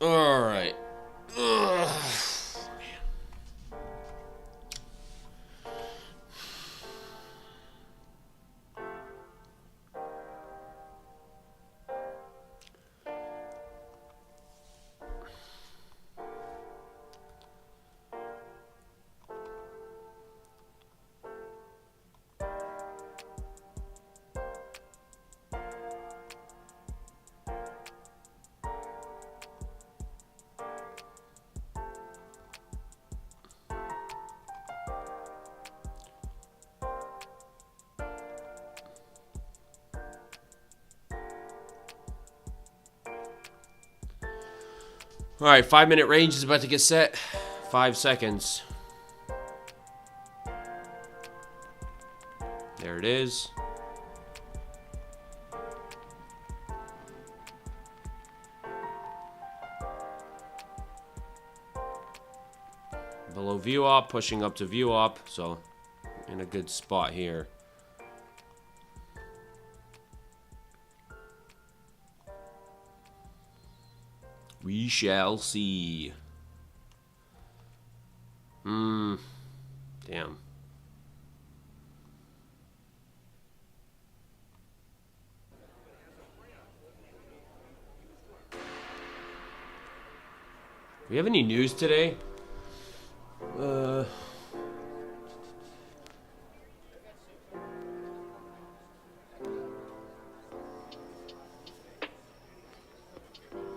All right. Ugh. All right, 5-minute range is about to get set. 5 seconds. There it is. Below view op, pushing up to view op, so in a good spot here. We shall see. Damn. We have any news today?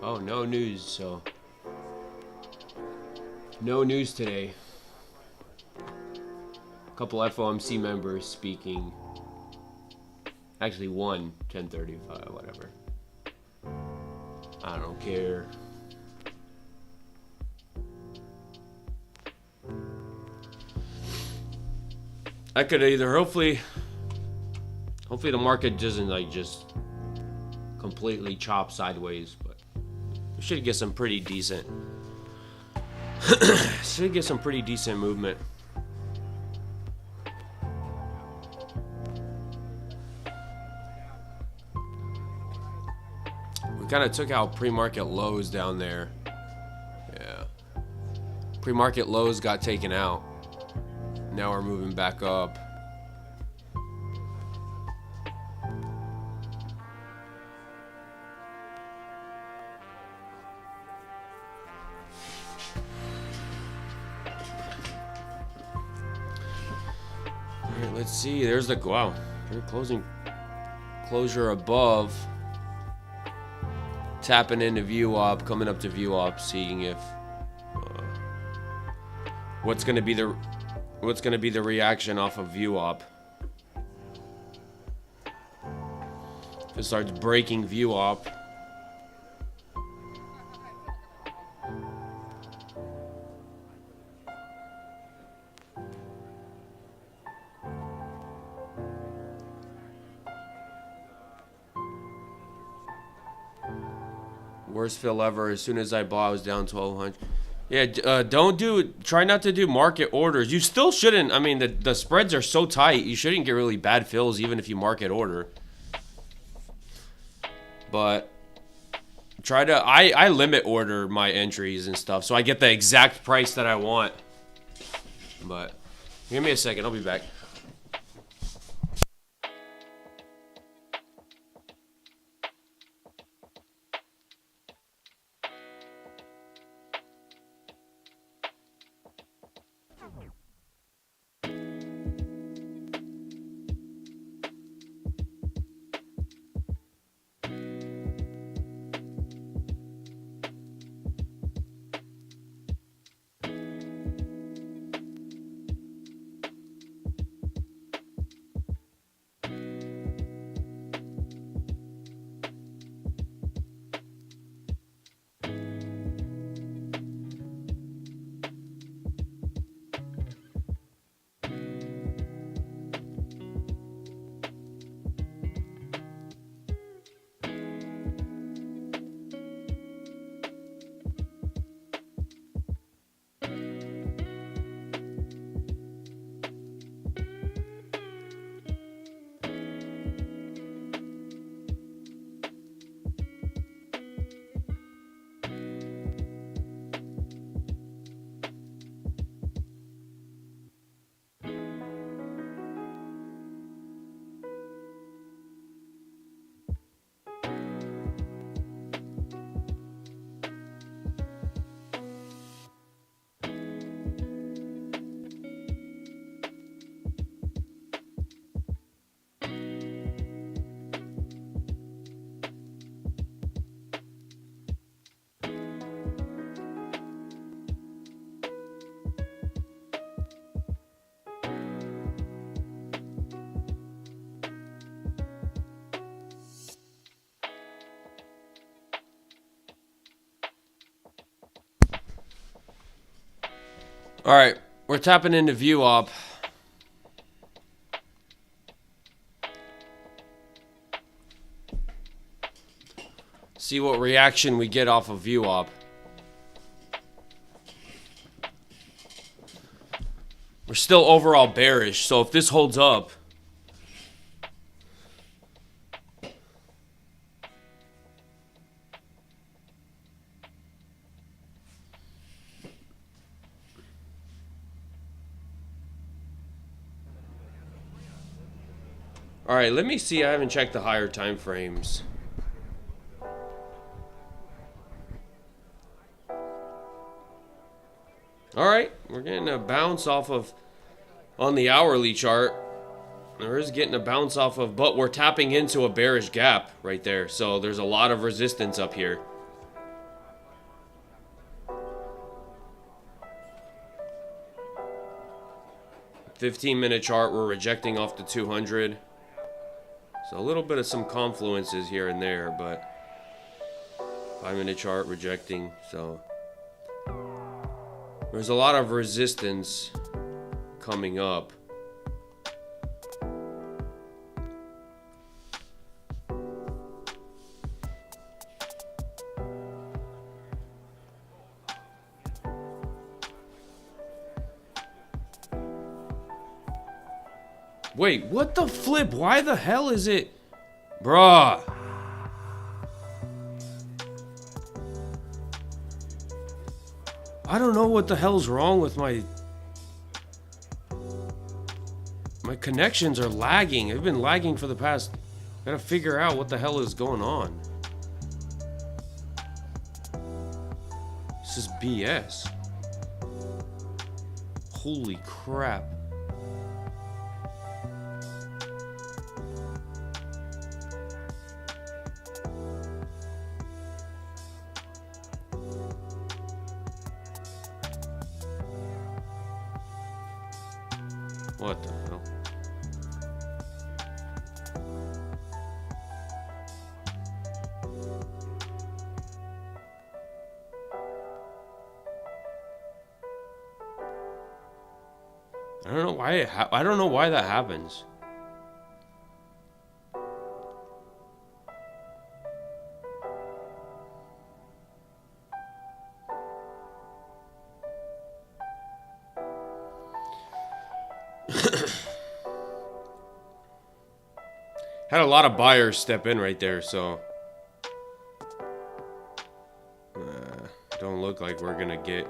Oh, no news, so no news today. A couple FOMC members speaking. Actually, one, 10:35, whatever. I don't care. I could either hopefully the market doesn't like just completely chop sideways, but we should get some pretty decent movement. We kind of took out pre-market lows down there. Yeah. Pre-market lows got taken out. Now we're moving back up. All right, let's see. There's the wow. Closure above. Tapping into view op, coming up to view op, seeing if what's gonna be the reaction off of view op. If it starts breaking view op. Worst fill ever. As soon as I bought, I was down 1,200. Yeah, try not to do market orders. You still shouldn't. I mean, the spreads are so tight. You shouldn't get really bad fills even if you market order. But I limit order my entries and stuff, so I get the exact price that I want. But give me a second. I'll be back. All right, we're tapping into view op. See what reaction we get off of view op. We're still overall bearish, so if this holds up, all right, let me see. I haven't checked the higher time frames. All right, we're getting a bounce off of on the hourly chart. There is getting a bounce off of, but we're tapping into a bearish gap right there. So there's a lot of resistance up here. $15-minute chart, we're rejecting off the 200. So a little bit of some confluences here and there, but 5-minute chart rejecting. So there's a lot of resistance coming up. Wait, what the flip? Why the hell is it? Bruh. I don't know what the hell's wrong with my connections are lagging. They've been lagging for the past. Gotta figure out what the hell is going on. This is BS. Holy crap. What the hell? I don't know why I don't know why that happens. Had a lot of buyers step in right there, so don't look like we're gonna get.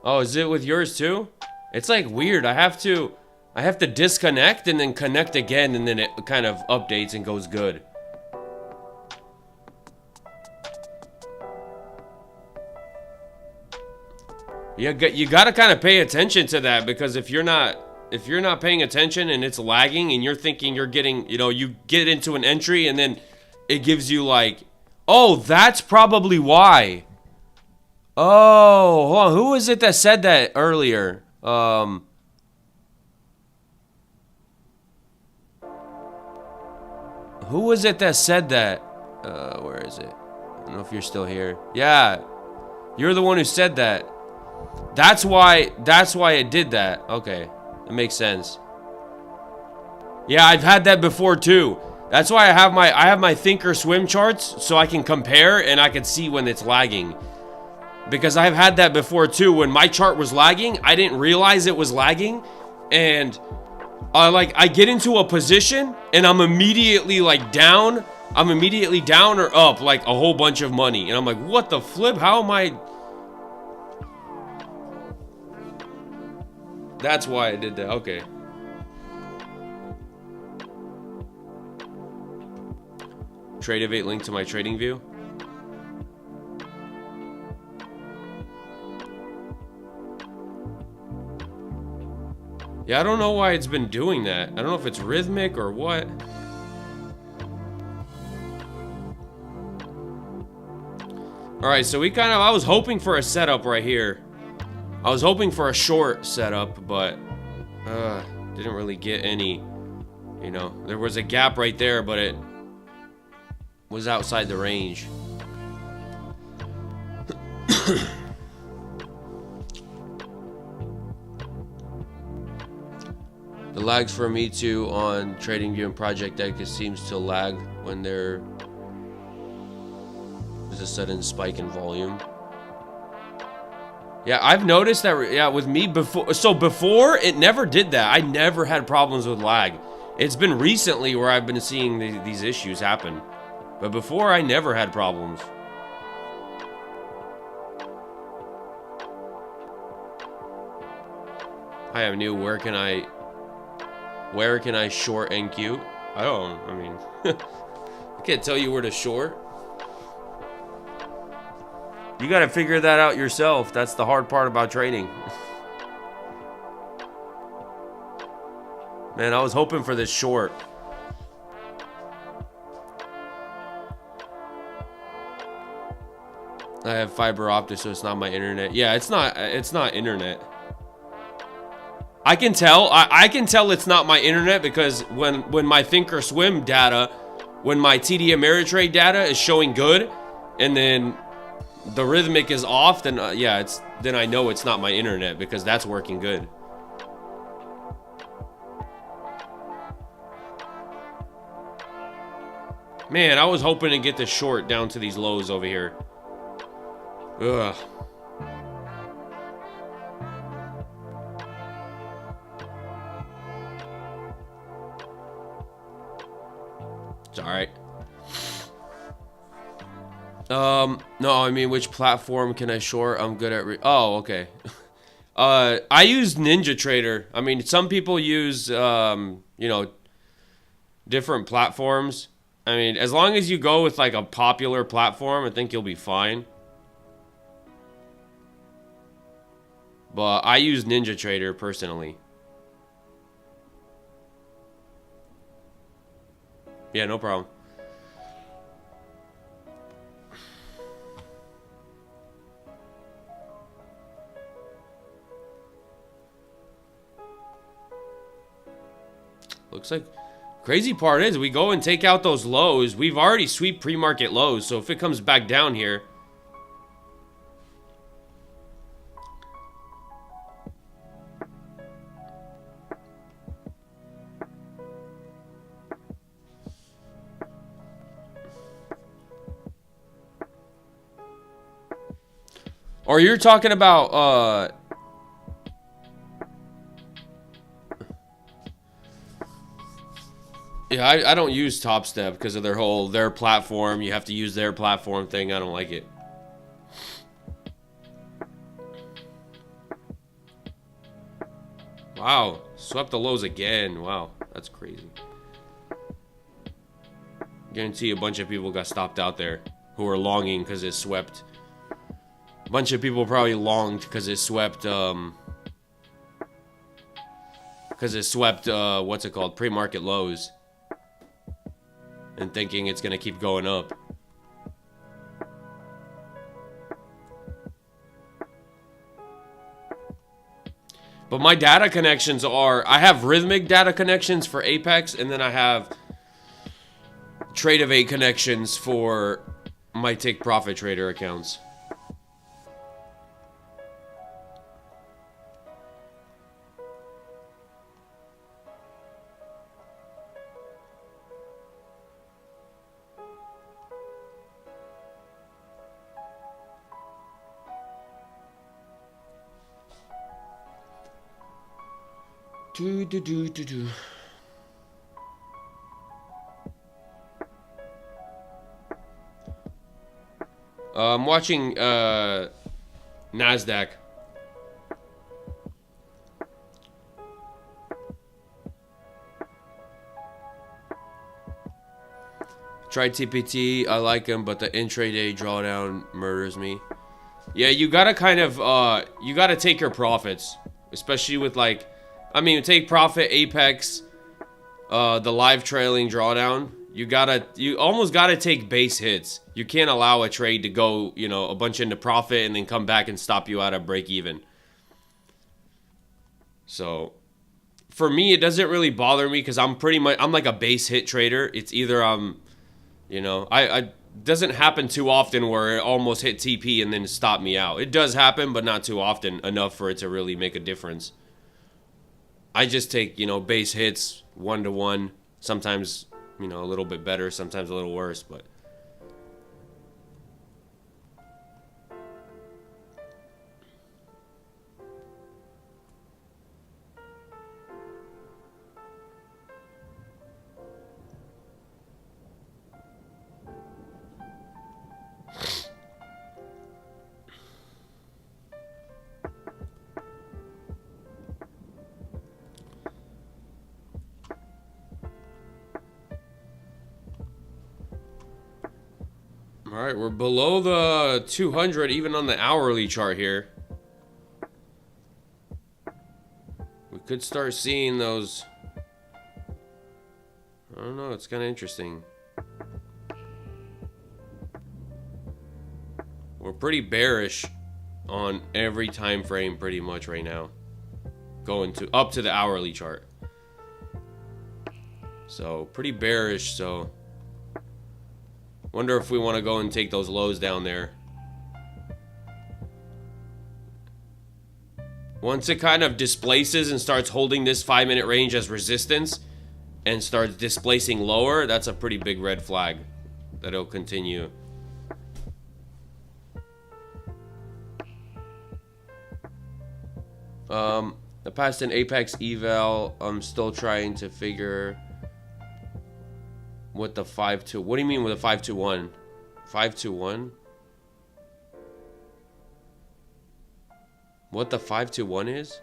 Oh, is it with yours too? It's like weird. I have to disconnect and then connect again, and then it kind of updates and goes good. You gotta kind of pay attention to that, because if you're not paying attention and it's lagging and you're thinking you're getting, you get into an entry and then it gives you like, oh, that's probably why. Oh, hold on. Who was it that said that earlier? Who was it that said that? Where is it? I don't know if you're still here. Yeah, you're the one who said that. That's why it did that. Okay, that makes sense. Yeah, I've had that before too. That's why I have my Thinkorswim charts, so I can compare and I can see when it's lagging. Because I've had that before too. When my chart was lagging, I didn't realize it was lagging, and I get into a position and I'm immediately like down. I'm immediately down or up like a whole bunch of money, and I'm like, what the flip? How am I? That's why I did that. Okay. Tradeovate link to my trading view. Yeah, I don't know why it's been doing that. I don't know if it's rhythmic or what. Alright, so I was hoping for a setup right here. I was hoping for a short setup, but didn't really get any. There was a gap right there, but it was outside the range. The lags for me too on TradingView and Project Deck, it seems to lag when there's a sudden spike in volume. Yeah, I've noticed that, yeah, with me before. So before, it never did that. I never had problems with lag. It's been recently where I've been seeing these issues happen. But before, I never had problems. I am new. Where can I short NQ? I mean, I can't tell you where to short. You got to figure that out yourself. That's the hard part about trading. Man, I was hoping for this short. I have fiber optic, so it's not my internet. Yeah, it's not internet. I can tell. I can tell it's not my internet because when my Thinkorswim data, when my TD Ameritrade data is showing good, and then the rhythmic is off, then yeah, then I know it's not my internet because that's working good. Man, I was hoping to get the short down to these lows over here. Ugh. It's all right. No, I mean, which platform can I short? I'm good at oh, okay. I use NinjaTrader. I mean, some people use, you know, different platforms. I mean, as long as you go with like a popular platform, I think you'll be fine. But I use NinjaTrader personally. Yeah, no problem. Looks like crazy part is we go and take out those lows. We've already sweep pre-market lows, so if it comes back down here, or you're talking about yeah, I don't use Top Step because of their platform. You have to use their platform thing. I don't like it. Wow, swept the lows again. Wow, that's crazy. Guarantee a bunch of people got stopped out there who were longing because it swept. A bunch of people probably longed because it swept what's it called, pre-market lows, and thinking it's gonna keep going up. But my data connections are, I have rhythmic data connections for Apex, and then I have Trade of 8 connections for my Take Profit Trader accounts. I'm watching NASDAQ. Tried TPT, I like him, but the intraday drawdown murders me. Yeah, you gotta kind of, you gotta take your profits. Especially with like, I mean, take profit, Apex, the live trailing drawdown. You almost gotta take base hits. You can't allow a trade to go, you know, a bunch into profit and then come back and stop you out of break even. So, for me, it doesn't really bother me because I'm like a base hit trader. It's either you know, doesn't happen too often where it almost hit TP and then stopped me out. It does happen, but not too often enough for it to really make a difference. I just take, you know, base hits 1-to-1. Sometimes, you know, a little bit better, sometimes a little worse, but all right, we're below the 200 even on the hourly chart here. We could start seeing those. I don't know, it's kind of interesting. We're pretty bearish on every time frame pretty much right now. Going to up to the hourly chart. So, pretty bearish, so wonder if we want to go and take those lows down there. Once it kind of displaces and starts holding this 5-minute range as resistance and starts displacing lower, that's a pretty big red flag that it'll continue. I passed an Apex eval. I'm still trying to figure what the 5-2. What do you mean with a 5-2-1? 5-2-1? What the 5-2-1 is?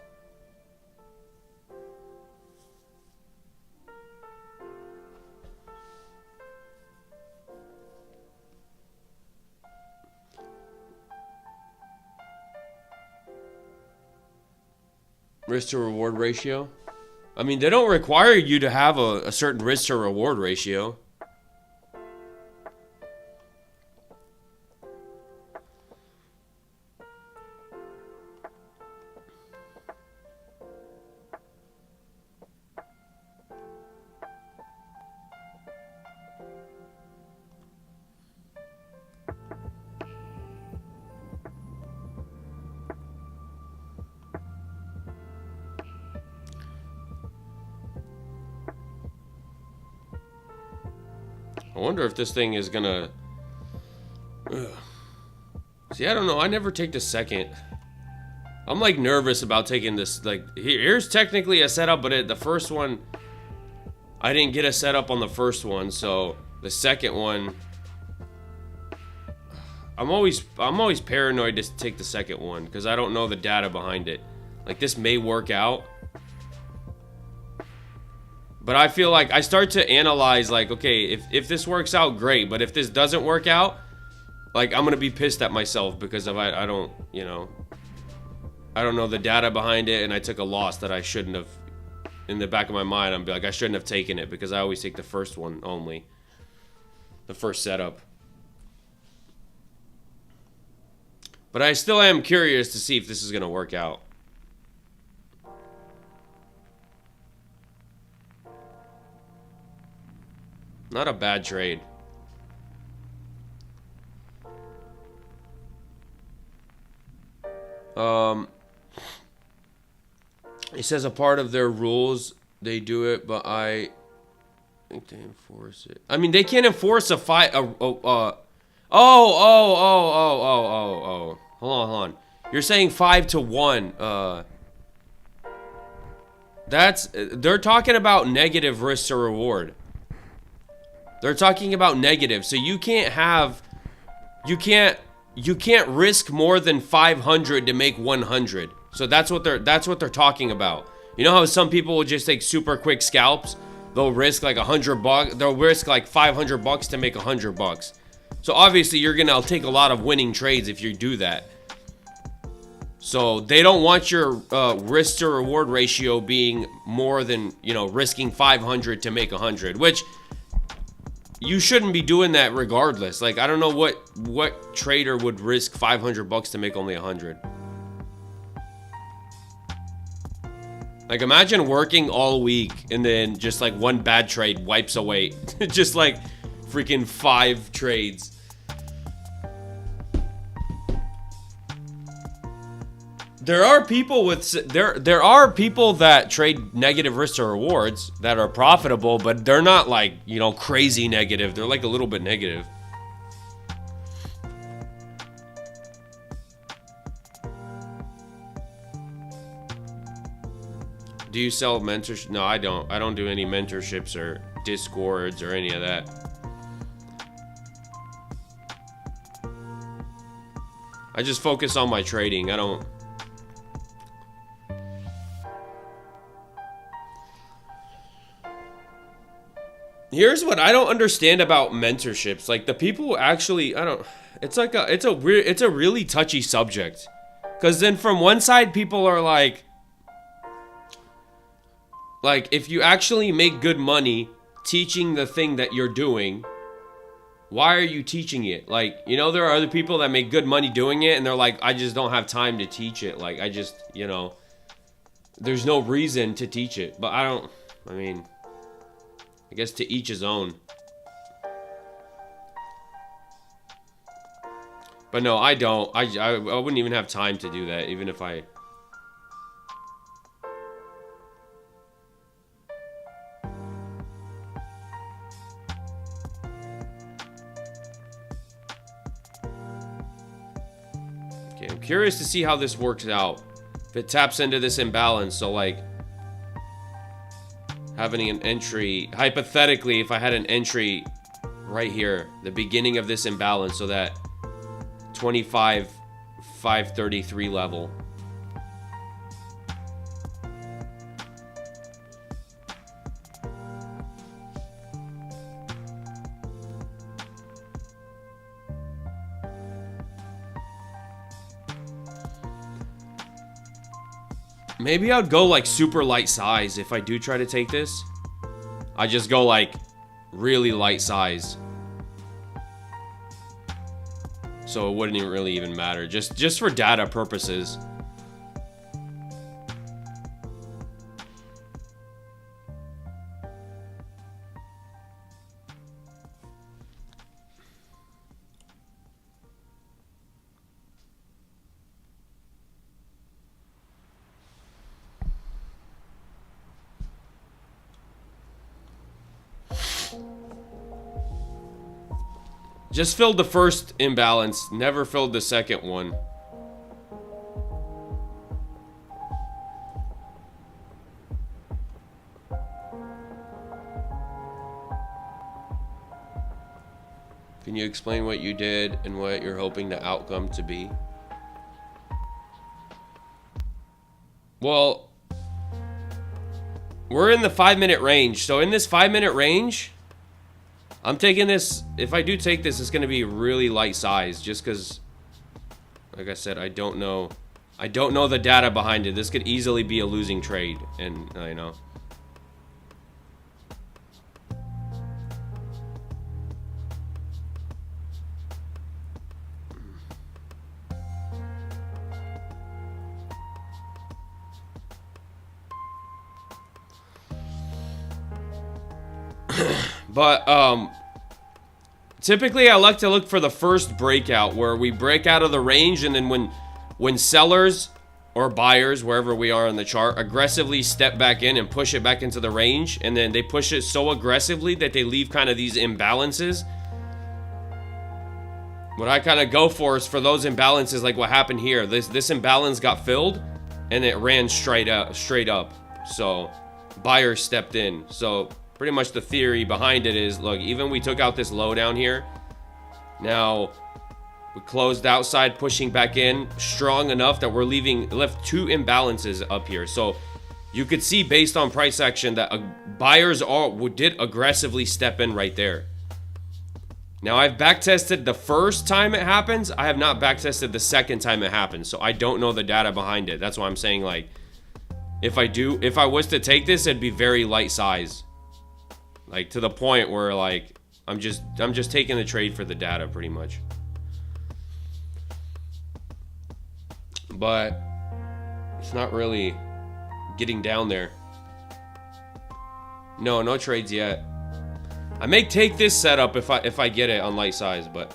Risk to reward ratio? I mean, they don't require you to have a certain risk to reward ratio. I wonder if this thing is gonna... See, I don't know. I never take the second. I'm like nervous about taking this. Like, here's technically a setup, but the first one, I didn't get a setup on the first one, so the second one, I'm always paranoid to take the second one because I don't know the data behind it. Like, this may work out. But I feel like I start to analyze, like, okay, if this works out, great. But if this doesn't work out, like, I'm going to be pissed at myself because of I don't, you know, I don't know the data behind it, and I took a loss that I shouldn't have. In the back of my mind, I'm like, I shouldn't have taken it because I always take the first one only. The first setup. But I still am curious to see if this is going to work out. Not a bad trade. It says a part of their rules, they do it, but I think they enforce it. I mean, they can't enforce a fight. Hold on. You're saying 5-to-1. They're talking about negative risk to reward. They're talking about negative, so you can't risk more than 500 to make 100. So that's what they're talking about. You know how some people will just take super quick scalps? They'll risk like $100. They'll risk like $500 to make $100. So obviously you're gonna take a lot of winning trades if you do that. So they don't want your risk to reward ratio being more than, you know, risking 500 to make 100, which you shouldn't be doing that regardless. Like, I don't know what trader would risk $500 to make only 100. Like, imagine working all week and then just like one bad trade wipes away just like freaking 5 trades. There are people there are people that trade negative risks or rewards that are profitable, but they're not like, you know, crazy negative. They're like a little bit negative. Do you sell mentorship? No, I don't. I don't do any mentorships or discords or any of that. I just focus on my trading. I don't. Here's what I don't understand about mentorships. Like the people who actually, I don't. It's like it's a really touchy subject. Because then from one side, people are like, if you actually make good money teaching the thing that you're doing, why are you teaching it? Like, you know, there are other people that make good money doing it, and they're like, I just don't have time to teach it. Like, I just, you know, there's no reason to teach it. But I mean, I guess to each his own. But no, I don't. I wouldn't even have time to do that, even if I... Okay, I'm curious to see how this works out. If it taps into this imbalance, so like... having an entry... Hypothetically, if I had an entry right here, the beginning of this imbalance, so that 25,533 level. Maybe I'd go like super light size if I do try to take this. I just go like really light size. So it wouldn't really even matter. Just for data purposes. Just filled the first imbalance, never filled the second one. Can you explain what you did and what you're hoping the outcome to be? Well, we're in the 5-minute range. So in this 5-minute range, I'm taking this, if I do take this, it's going to be really light size, just because, like I said, I don't know the data behind it. This could easily be a losing trade, and, you know. But, typically I like to look for the first breakout where we break out of the range, and then when sellers or buyers, wherever we are on the chart, aggressively step back in and push it back into the range, and then they push it so aggressively that they leave kind of these imbalances. What I kind of go for is for those imbalances, like what happened here. This imbalance got filled, and it ran straight up. So buyers stepped in. So pretty much the theory behind it is, look, even we took out this low down here. Now, we closed outside, pushing back in strong enough that we're left two imbalances up here. So you could see based on price action that buyers did aggressively step in right there. Now, I've backtested the first time it happens. I have not backtested the second time it happens. So I don't know the data behind it. That's why I'm saying, like, if I was to take this, it'd be very light size. Like, to the point where, like, I'm just taking the trade for the data, pretty much. But it's not really getting down there. No trades yet. I may take this setup if I get it on light size, but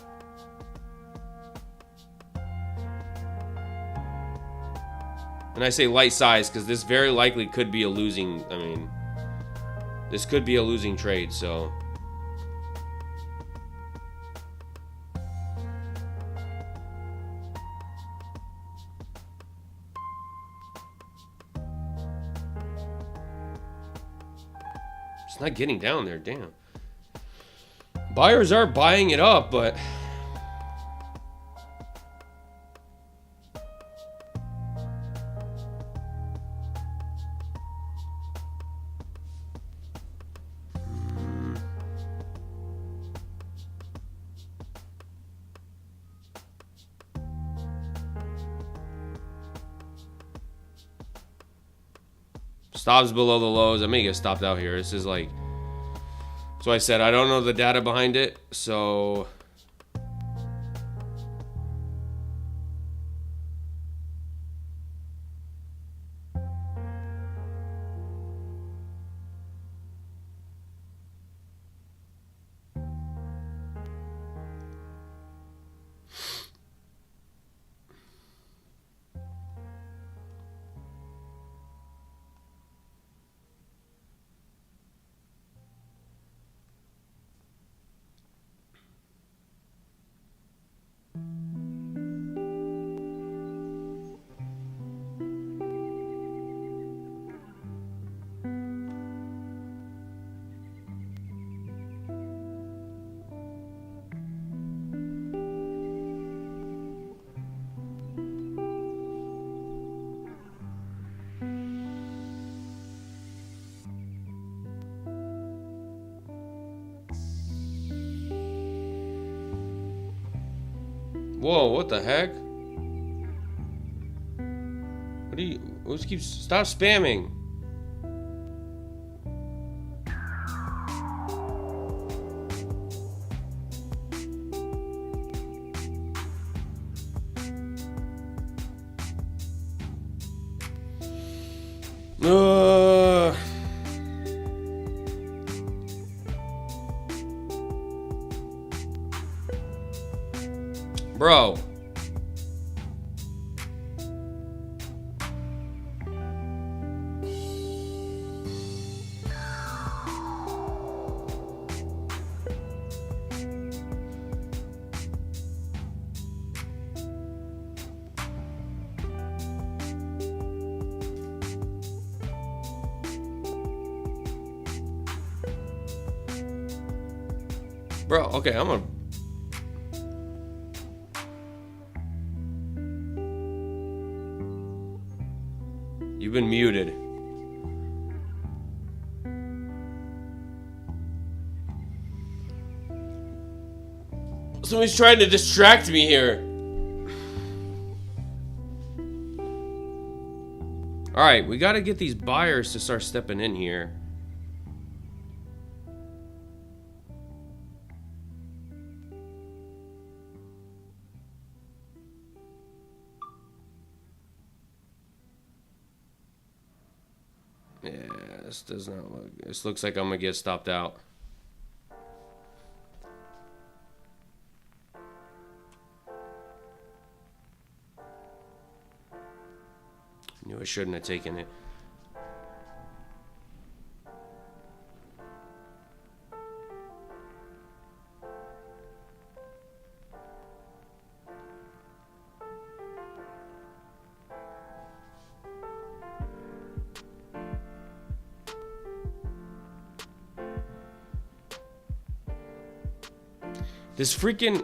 And I say light size because this very likely could be a losing, I mean, this could be a losing trade, so. It's not getting down there, damn. Buyers are buying it up, but. Stops below the lows. I may get stopped out here. This is like, so I said I don't know the data behind it, so whoa, what the heck? What do you, let's keep, stop spamming. Bro. Bro, okay, I'm gonna. You've been muted. Somebody's trying to distract me here. Alright, we gotta get these buyers to start stepping in here. Yeah, this does not look. This looks like I'm gonna get stopped out. Knew I shouldn't have taken it. This freaking...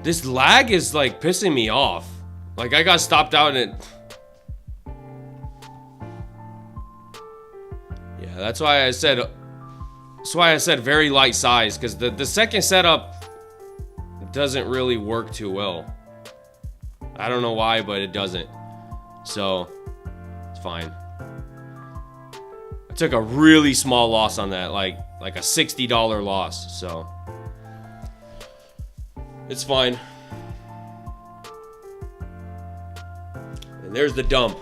This lag is like pissing me off. Like I got stopped out and it... Yeah, that's why I said... That's why I said very light size. Because the second setup doesn't really work too well. I don't know why, but it doesn't. So, it's fine. I took a really small loss on that, like a $60 loss, so it's fine. And there's the dump.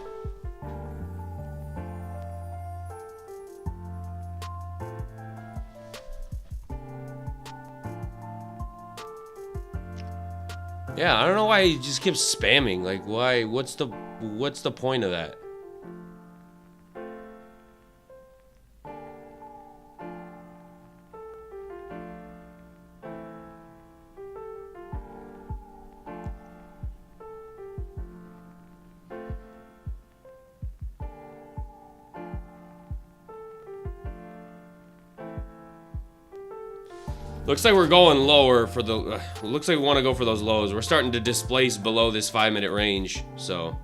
Yeah, I don't know why he just keeps spamming. Like, why? What's the point of that? Looks like we're going lower for the... looks like we want to go for those lows. We're starting to displace below this 5-minute range, so...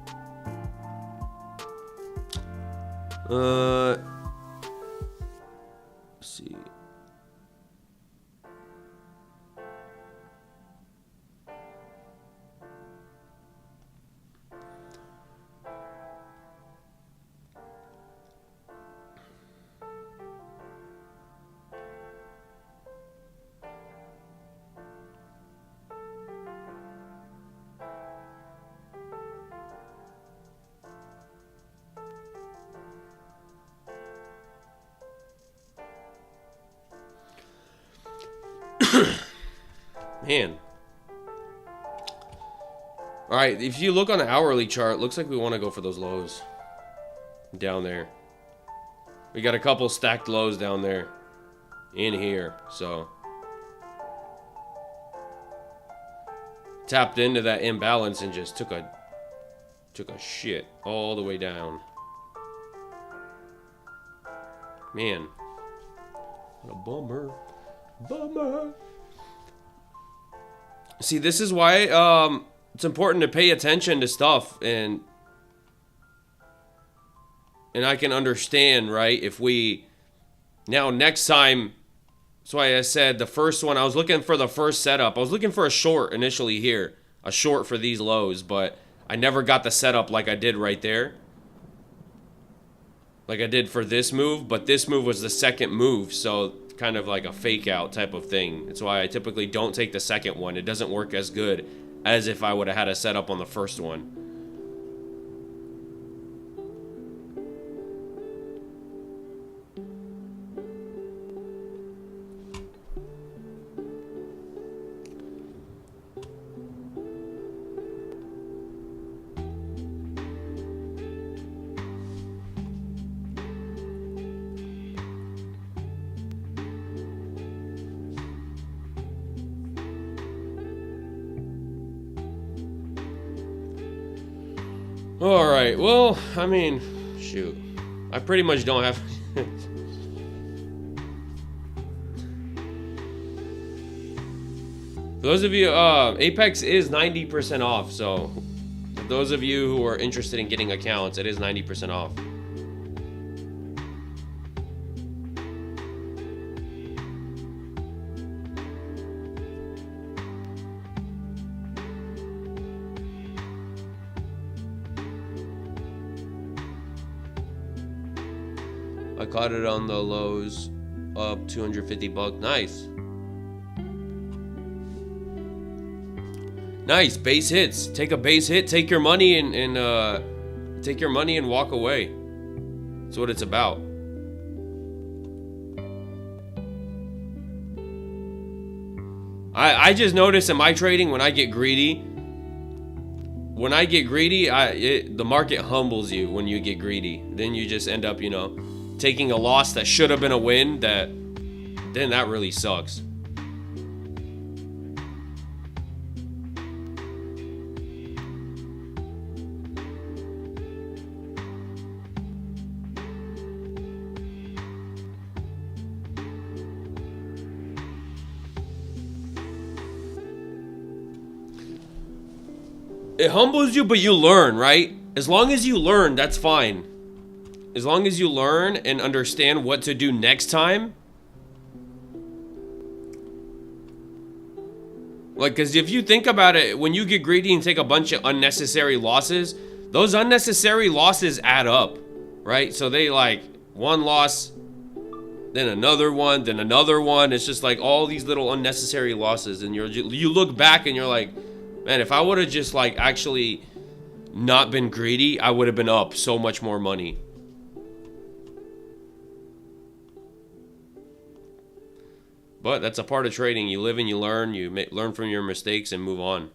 let's see. Man. Alright, if you look on the hourly chart, looks like we want to go for those lows. Down there. We got a couple stacked lows down there. In here, so. Tapped into that imbalance and just took a shit all the way down. Man. What a bummer. Bummer. See, this is why it's important to pay attention to stuff, and I can understand, right? If we now next time, that's why I said the first one, I was looking for the first setup. I was looking for a short initially here, a short for these lows, but I never got the setup like I did right there. Like I did for this move, but this move was the second move, so kind of like a fake out type of thing. That's why I typically don't take the second one. It doesn't work as good as if I would have had a setup on the first one. Alright, well, I mean, shoot. I pretty much don't have... For those of you, Apex is 90% off, so... For those of you who are interested in getting accounts, it is 90% off. I caught it on the lows, up 250 bucks. Nice. Nice base hits. Take a base hit. Take your money and take your money and walk away. That's what it's about. I just notice in my trading when I get greedy. When I get greedy, the market humbles you when you get greedy. Then you just end up, you know, taking a loss that should have been a win. Then that really sucks. It humbles you, but you learn, right? As long as you learn, that's fine. As long as you learn and understand what to do next time. Like, because if you think about it, when you get greedy and take a bunch of unnecessary losses, those unnecessary losses add up, right? So they like one loss, then another one, then another one. It's just like all these little unnecessary losses, and you look back and you're like, man, if I would have just like actually not been greedy, I would have been up so much more money. But that's a part of trading. You live and you learn. You learn from your mistakes and move on.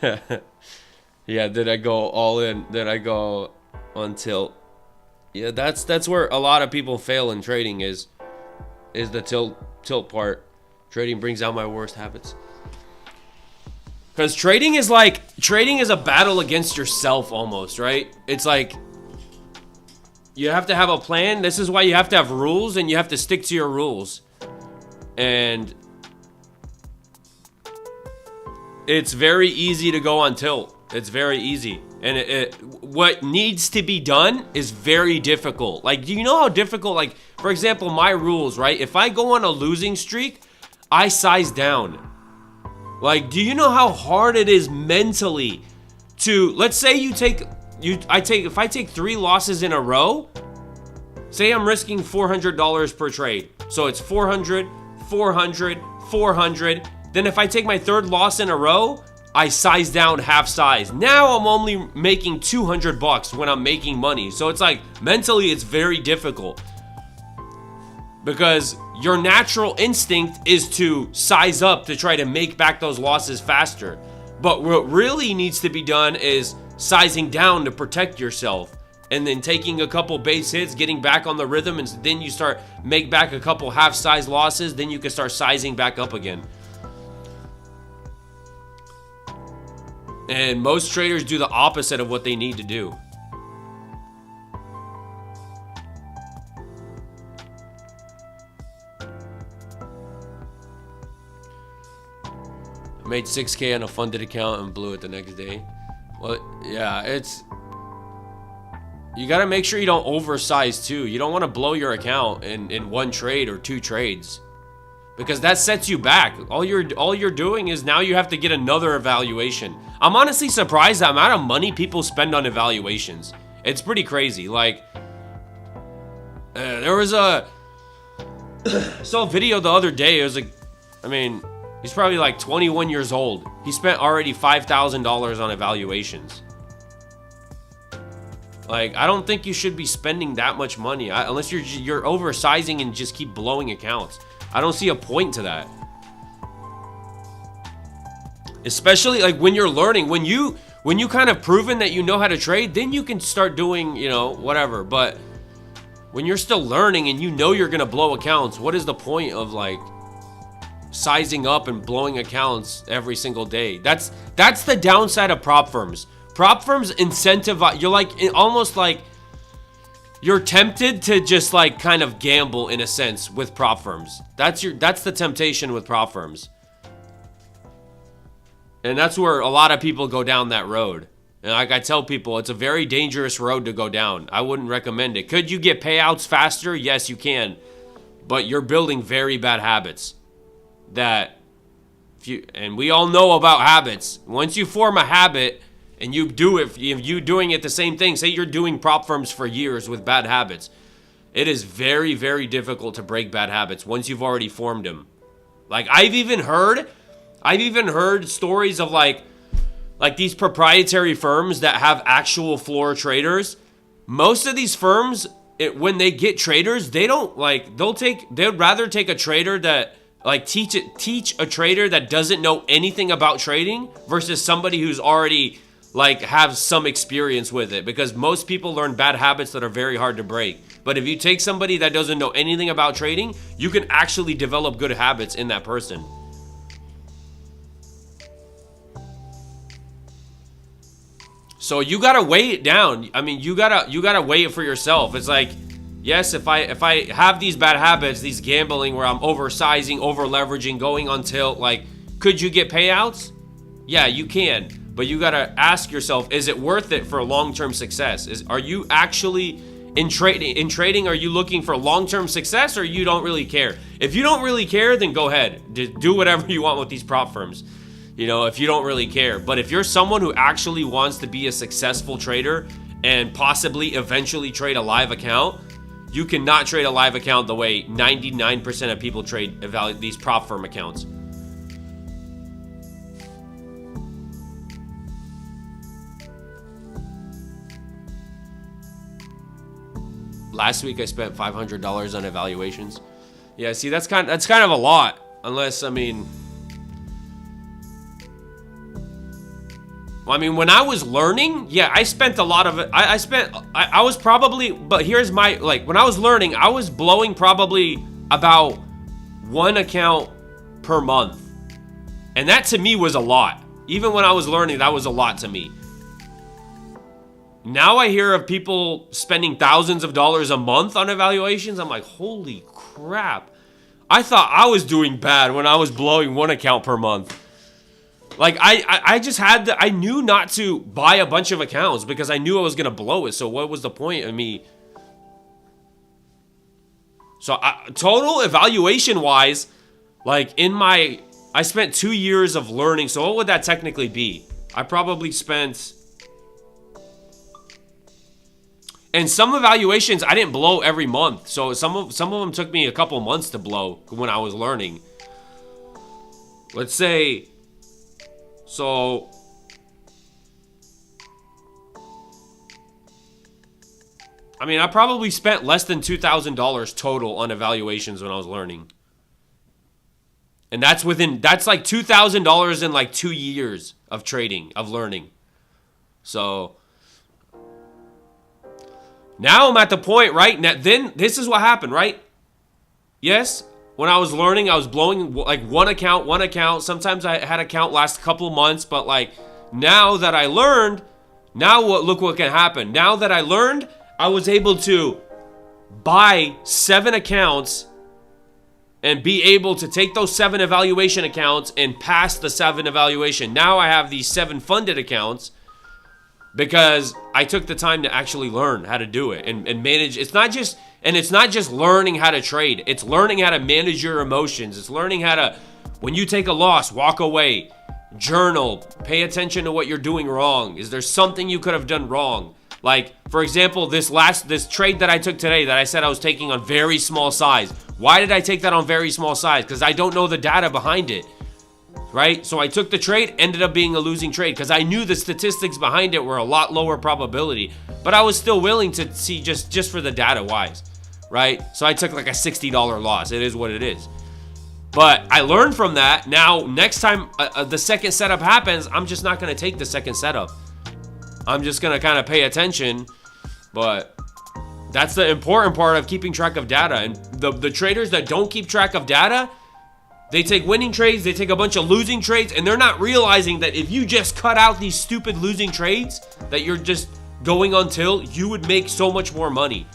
Yeah, did I go all in? Did I go on tilt? Yeah, that's where a lot of people fail in trading is the tilt part. Trading brings out my worst habits. Because trading is a battle against yourself almost, right? It's like you have to have a plan. This is why you have to have rules, and you have to stick to your rules. And it's very easy to go on tilt. It's very easy. And what needs to be done is very difficult. Like, do you know how difficult, like, for example, my rules, right? If I go on a losing streak, I size down. Like, do you know how hard it is mentally to, let's say if I take 3 losses in a row, say I'm risking $400 per trade. So it's 400, 400, 400. Then if I take my 3rd loss in a row, I size down half size. Now I'm only making $200 when I'm making money. So it's like mentally it's very difficult because your natural instinct is to size up to try to make back those losses faster. But what really needs to be done is sizing down to protect yourself and then taking a couple base hits, getting back on the rhythm, and then you start make back a couple half size losses, then you can start sizing back up again. And most traders do the opposite of what they need to do. I made 6K on a funded account and blew it the next day. Well, yeah, you gotta make sure you don't oversize too. You don't want to blow your account in 1 trade or 2 trades, because that sets you back. All you're doing is now you have to get another evaluation. I'm honestly surprised the amount of money people spend on evaluations. It's pretty crazy. Like, there was saw a video the other day. It was like, I mean, he's probably like 21 years old. He spent already $5,000 on evaluations. Like, I don't think you should be spending that much money unless you're oversizing and just keep blowing accounts. I don't see a point to that. Especially like when you're learning, when you kind of proven that you know how to trade, then you can start doing, whatever. But when you're still learning and you know you're gonna blow accounts, what is the point of like sizing up and blowing accounts every single day? That's the downside of prop firms. Prop firms incentivize, you're like almost like you're tempted to just like kind of gamble in a sense with prop firms. That's the temptation with prop firms. And that's where a lot of people go down that road. And like I tell people, it's a very dangerous road to go down. I wouldn't recommend it. Could you get payouts faster? Yes, you can. But you're building very bad habits that and we all know about habits. Once you form a habit and you do it, if you doing it the same thing, say you're doing prop firms for years with bad habits, it is very, very difficult to break bad habits once you've already formed them. Like I've even heard stories of like these proprietary firms that have actual floor traders. Most of these firms, when they get traders, they don't like, they'd rather take a trader that like teach a trader that doesn't know anything about trading versus somebody who's already like have some experience with it, because most people learn bad habits that are very hard to break. But if you take somebody that doesn't know anything about trading, you can actually develop good habits in that person. So you gotta weigh it down. I mean, you gotta weigh it for yourself. It's like, yes, if I have these bad habits, these gambling where I'm oversizing, over leveraging, going on tilt, like, could you get payouts? Yeah, you can. But you gotta ask yourself, is it worth it for long-term success? Are you actually in trading? Are you looking for long-term success, or you don't really care? If you don't really care, then go ahead, do whatever you want with these prop firms. If you don't really care. But if you're someone who actually wants to be a successful trader and possibly eventually trade a live account, you cannot trade a live account the way 99% of people trade these prop firm accounts. Last week I spent $500 on evaluations. Yeah, see, that's kind of a lot. Unless, I mean, I mean, when I was learning, yeah, I spent a lot of it. I was probably, but here's my, like, when I was learning, I was blowing probably about 1 account per month. And that to me was a lot. Even when I was learning, that was a lot to me. Now I hear of people spending thousands of dollars a month on evaluations. I'm like, holy crap. I thought I was doing bad when I was blowing 1 account per month. Like, I just had I knew not to buy a bunch of accounts because I knew I was going to blow it. So what was the point of me? So total evaluation wise, like I spent 2 years of learning. So what would that technically be? I probably spent, and some evaluations I didn't blow every month. So some of them took me a couple months to blow when I was learning. Let's say, so I mean, I probably spent less than $2,000 total on evaluations when I was learning. And that's like $2,000 in like 2 years of trading, of learning. So now I'm at the point, right? Now, then this is what happened, right? Yes, when I was learning, I was blowing like one account. Sometimes I had account last a couple of months, but like now that I learned, look what can happen. Now that I learned, I was able to buy 7 accounts and be able to take those 7 evaluation accounts and pass the 7 evaluation. Now I have these 7 funded accounts because I took the time to actually learn how to do it and manage. It's not just learning how to trade. It's learning how to manage your emotions. It's learning how to, when you take a loss, walk away, journal, pay attention to what you're doing wrong. Is there something you could have done wrong? Like, for example, this trade that I took today that I said I was taking on very small size. Why did I take that on very small size? Because I don't know the data behind it, right? So I took the trade, ended up being a losing trade because I knew the statistics behind it were a lot lower probability, but I was still willing to see just for the data wise, right? So I took like a $60 loss. It is what it is. But I learned from that. Now, next time the second setup happens, I'm just not going to take the second setup. I'm just going to kind of pay attention, but that's the important part of keeping track of data. And the traders that don't keep track of data, they take winning trades, they take a bunch of losing trades, and they're not realizing that if you just cut out these stupid losing trades that you're just going until, you would make so much more money.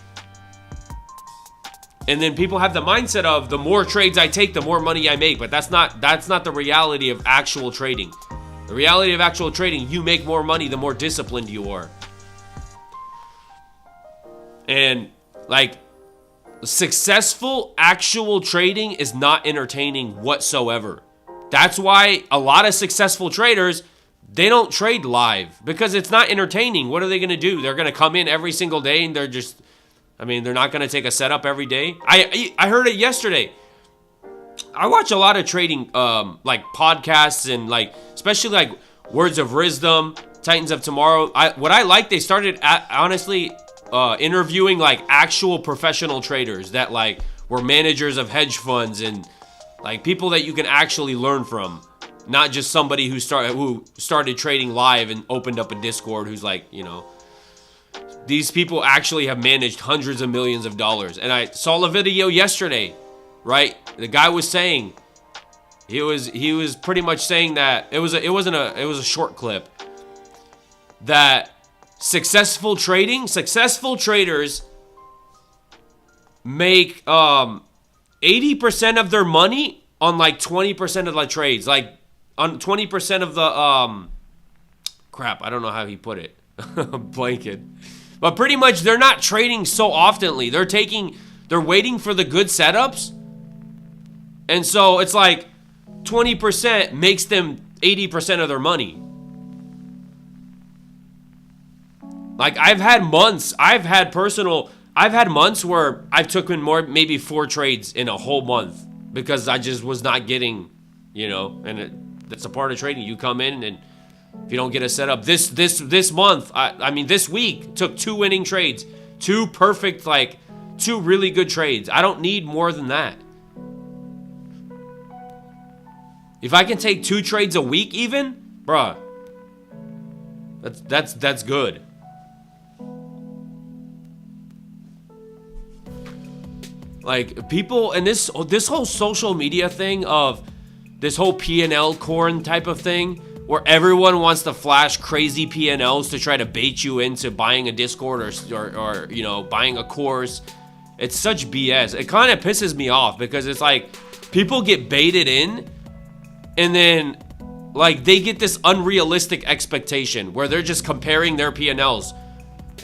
And then people have the mindset of the more trades I take, the more money I make, but that's not the reality of actual trading. The reality of actual trading, you make more money the more disciplined you are. And like, successful actual trading is not entertaining whatsoever. That's why a lot of successful traders, they don't trade live because it's not entertaining. What are they going to do? They're going to come in every single day and they're not going to take a setup every day. I heard it yesterday. I watch a lot of trading like podcasts and like especially like Words of Wisdom, Titans of Tomorrow. What I like, they started honestly interviewing like actual professional traders that like were managers of hedge funds and like people that you can actually learn from, not just somebody who started trading live and opened up a Discord who's like, you know, these people actually have managed hundreds of millions of dollars. And I saw a video yesterday, right? The guy was saying, he was pretty much saying that it was a short clip that successful traders make 80% of their money on like 20% of the trades, like on 20% of the crap. I don't know how he put it. Blanket. But pretty much they're not trading so oftenly. They're waiting for the good setups. And so it's like 20% makes them 80% of their money. Like I've had months where I've taken maybe 4 trades in a whole month because I just was not getting, you know, and that's a part of trading. You come in and if you don't get a setup this month, I mean this week took 2 winning trades, 2 perfect, like 2 really good trades. I don't need more than that. If I can take 2 trades a week even, bruh, That's good. Like people, and this whole social media thing of this whole P&L corn type of thing, where everyone wants to flash crazy P&Ls to try to bait you into buying a Discord or you know, buying a course. It's such BS. It kind of pisses me off because it's like people get baited in, and then like they get this unrealistic expectation where they're just comparing their P&Ls,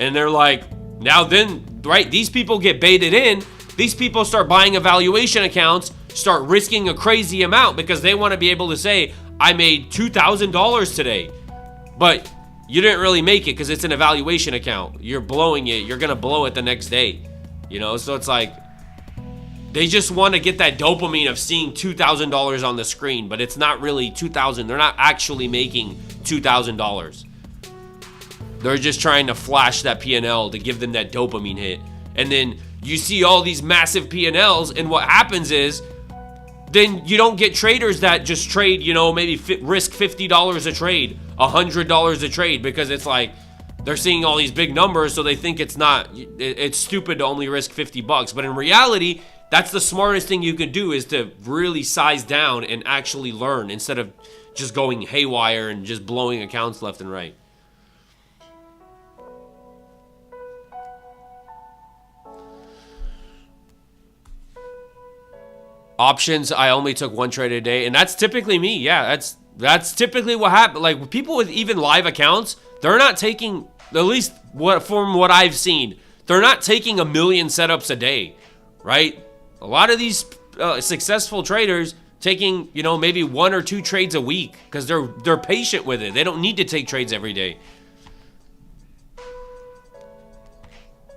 and they're like, now then, right? These people get baited in. These people start buying evaluation accounts, start risking a crazy amount because they want to be able to say, I made $2,000 today. But you didn't really make it because it's an evaluation account. You're blowing it. You're going to blow it the next day. You know, so it's like they just want to get that dopamine of seeing $2,000 on the screen, but it's not really $2,000. They're not actually making $2,000. They're just trying to flash that P&L to give them that dopamine hit. And then you see all these massive P&Ls, and what happens is then you don't get traders that just trade, you know, maybe risk $50 a trade, $100 a trade, because it's like they're seeing all these big numbers, so they think it's stupid to only risk $50. But in reality, that's the smartest thing you could do, is to really size down and actually learn instead of just going haywire and just blowing accounts left and right. Options, I only took one trade a day, and that's typically me. Yeah, that's typically what happens. Like people with even live accounts, they're not taking, at least from what I've seen, they're not taking 1 million setups a day, right? A lot of these successful traders taking, you know, maybe 1 or 2 trades a week because they're patient with it. They don't need to take trades every day.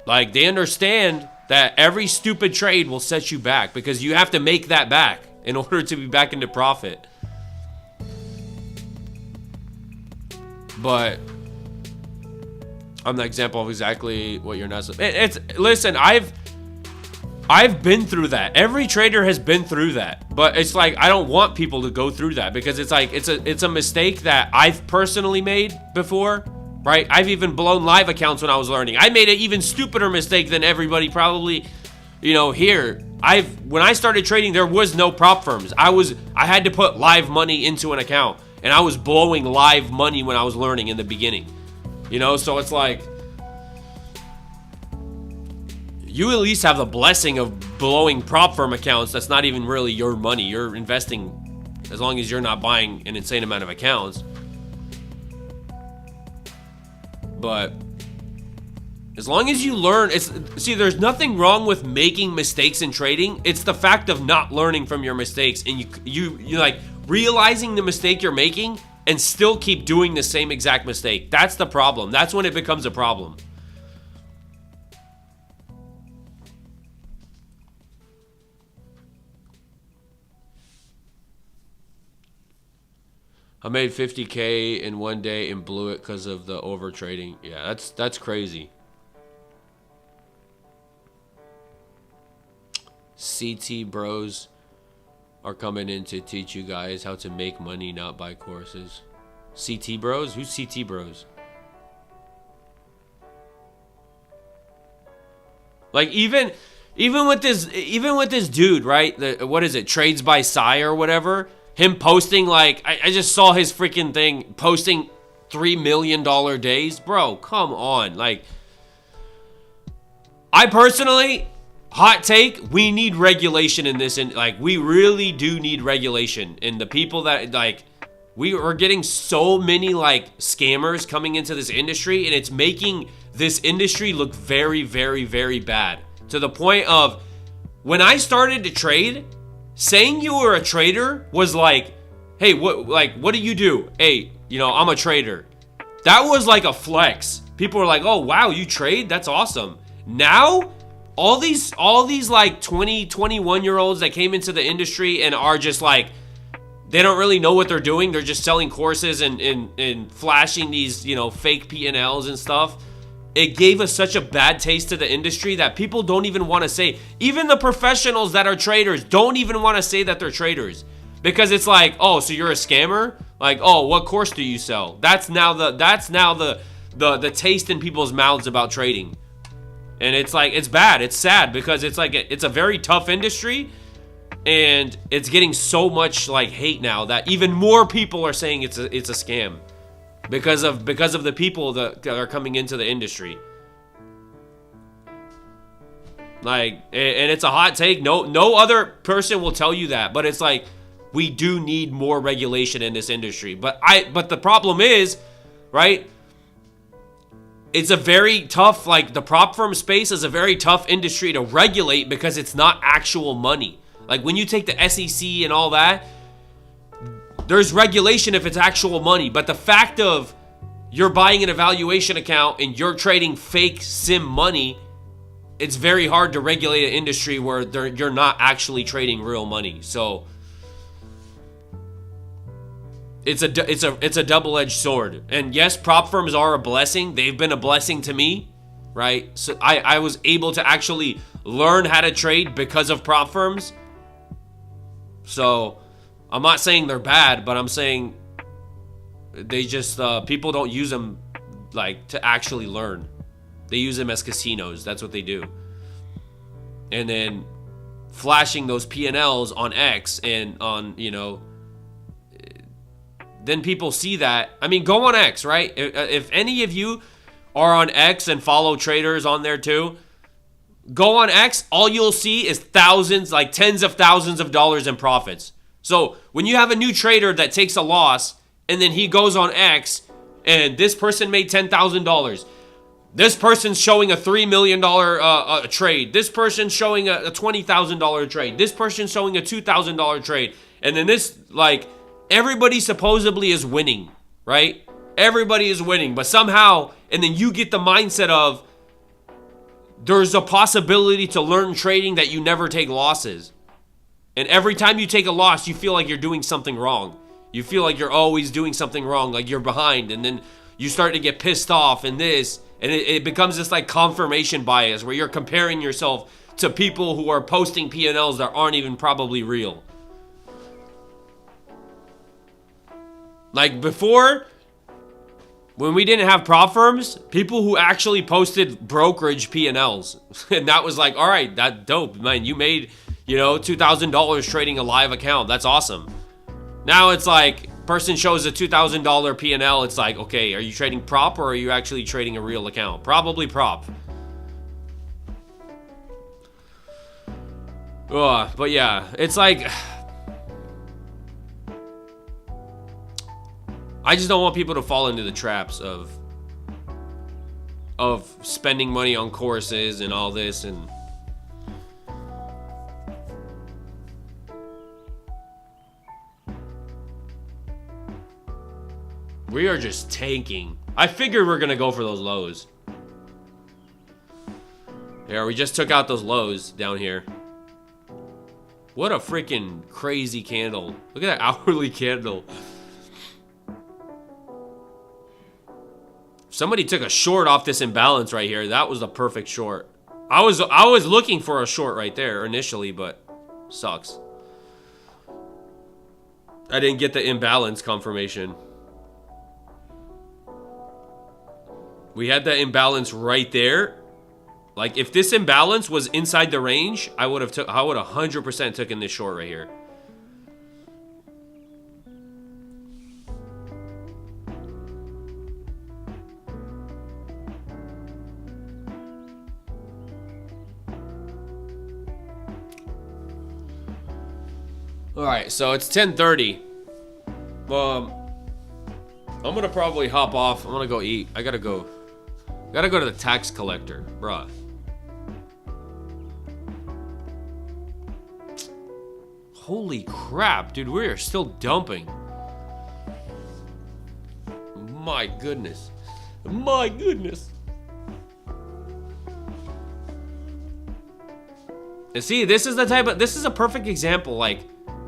Like they understand that every stupid trade will set you back because you have to make that back in order to be back into profit. But I'm the example of exactly what you're not. Listen, I've been through that. Every trader has been through that. But it's like I don't want people to go through that because it's like it's a mistake that I've personally made before. Right? I've even blown live accounts when I was learning. I made an even stupider mistake than everybody probably, you know, here. When I started trading, there was no prop firms. I had to put live money into an account, and I was blowing live money when I was learning in the beginning. You know, so it's like you at least have the blessing of blowing prop firm accounts. That's not even really your money. You're investing as long as you're not buying an insane amount of accounts. But as long as you learn, there's nothing wrong with making mistakes in trading. It's the fact of not learning from your mistakes, and you like realizing the mistake you're making and still keep doing the same exact mistake. That's the problem. That's when it becomes a problem. I made 50K in one day and blew it because of the over trading. Yeah, that's crazy. CT bros are coming in to teach you guys how to make money, not buy courses. CT bros? Who's CT bros? Like even with this dude, right? What is it? Trades by Psy or whatever. Him posting, like, I just saw his freaking thing, posting $3 million days. Bro, come on. Like, I personally, hot take, we need regulation in this. And, like, we really do need regulation. And the people that, like, we are getting so many, like, scammers coming into this industry. And it's making this industry look very, very, very bad. To the point of, when I started to trade, saying you were a trader was like, hey, what do you do? Hey, you know, I'm a trader. That was like a flex. People were like, oh, wow, you trade? That's awesome. Now, all these like 20, 21-year-olds that came into the industry and are just like, they don't really know what they're doing. They're just selling courses and flashing these, you know, fake P&Ls and stuff. It gave us such a bad taste to the industry that people don't even want to say. Even the professionals that are traders don't even want to say that they're traders. Because it's like, oh, so you're a scammer? Like, oh, what course do you sell? That's now the taste in people's mouths about trading. And it's like, it's bad. It's sad because it's like, it's a very tough industry, and it's getting so much like hate now that even more people are saying it's a scam because of the people that are coming into the industry. Like, and it's a hot take. No other person will tell you that, but it's like, we do need more regulation in this industry. But the problem is, right? It's a very tough, like the prop firm space is a very tough industry to regulate because it's not actual money. Like when you take the SEC and all that, there's regulation if it's actual money. But the fact of you're buying an evaluation account and you're trading fake sim money, it's very hard to regulate an industry where you're not actually trading real money. So it's a double-edged sword. And yes, prop firms are a blessing. They've been a blessing to me, right? So I was able to actually learn how to trade because of prop firms. So I'm not saying they're bad, but I'm saying they just people don't use them like to actually learn. They use them as casinos. That's what they do. And then flashing those P&Ls on X and on, you know, then people see that. I mean, go on X, right? If any of you are on X and follow traders on there too, go on X, all you'll see is thousands, like tens of thousands of dollars in profits. So when you have a new trader that takes a loss and then he goes on X and this person made $10,000, this person's showing a $3 million trade, this person's showing a $20,000 trade, this person's showing a $2,000 trade, and then this, like, everybody supposedly is winning, right? Everybody is winning, but somehow, and then you get the mindset of there's a possibility to learn trading that you never take losses. And every time you take a loss, you feel like you're doing something wrong. You feel like you're always doing something wrong, like you're behind, and then you start to get pissed off and this, and it becomes this like confirmation bias where you're comparing yourself to people who are posting P&Ls that aren't even probably real. Like before, when we didn't have prop firms, people who actually posted brokerage P&Ls, and that was like, all right, that dope, man. You made, you know, $2,000 trading a live account. That's awesome. Now it's like, person shows a $2,000 P&L. It's like, okay, are you trading prop or are you actually trading a real account? Probably prop. But yeah, it's like, I just don't want people to fall into the traps of spending money on courses and all this, and we are just tanking. I figured we're gonna go for those lows. Yeah, we just took out those lows down here. What a freaking crazy candle. Look at that hourly candle. Somebody took a short off this imbalance right here. That was the perfect short. I was looking for a short right there initially, but sucks. I didn't get the imbalance confirmation. We had that imbalance right there. Like if this imbalance was inside the range, I would 100% taken this short right here. All right, so it's 10:30. I'm gonna probably hop off. I'm gonna go eat. I gotta go to the tax collector, bruh. Holy crap, dude, we are still dumping. My goodness. My goodness. And see, this is a perfect example, like,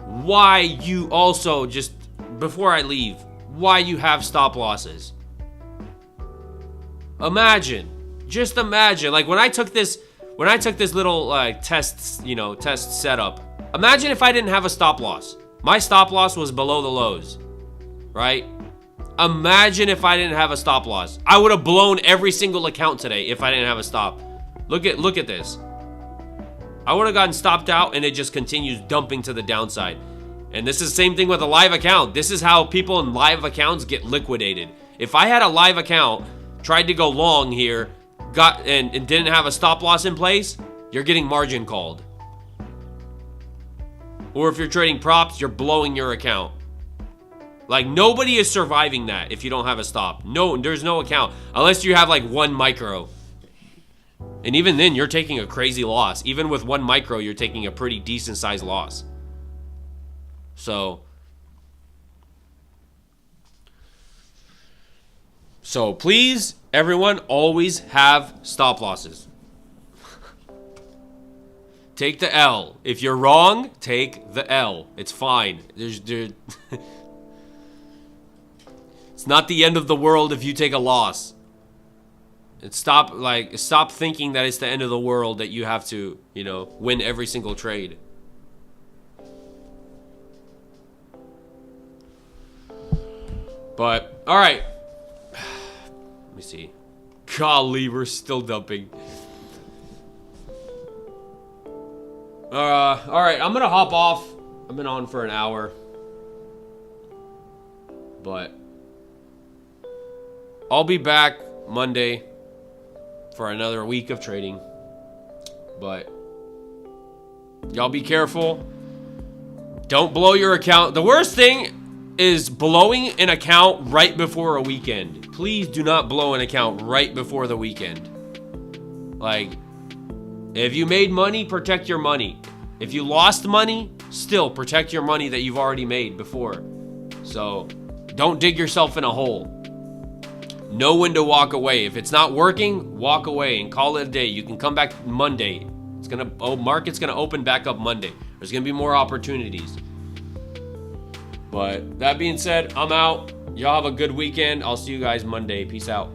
why you also just, before I leave, why you have stop losses. Just imagine, like when I took this little like test setup, imagine if I didn't have a stop loss. My stop loss was below the lows, right? Imagine if I didn't have a stop loss. I would have blown every single account today if I didn't have a stop. Look at this. I would have gotten stopped out and it just continues dumping to the downside. And this is the same thing with a live account. This is how people in live accounts get liquidated. If I had a live account, tried to go long here, and didn't have a stop loss in place, you're getting margin called. Or if you're trading props, you're blowing your account. Like, nobody is surviving that if you don't have a stop. No, there's no account. Unless you have like 1 micro. And even then, you're taking a crazy loss. Even with 1 micro, you're taking a pretty decent sized loss. So please, everyone, always have stop losses. Take the L. If you're wrong, take the L. It's fine. It's not the end of the world if you take a loss. And stop thinking that it's the end of the world that you have to, win every single trade. But, all right. Let me see. Golly, we're still dumping. All right, I'm gonna hop off. I've been on for an hour. But I'll be back Monday for another week of trading. But y'all be careful. Don't blow your account. The worst thing is blowing an account right before a weekend. Please do not blow an account right before the weekend. Like, if you made money, protect your money. If you lost money, still protect your money that you've already made before. So don't dig yourself in a hole. Know when to walk away. If it's not working, walk away and call it a day. You can come back Monday. Market's gonna open back up Monday. There's gonna be more opportunities. But that being said, I'm out. Y'all have a good weekend. I'll see you guys Monday. Peace out.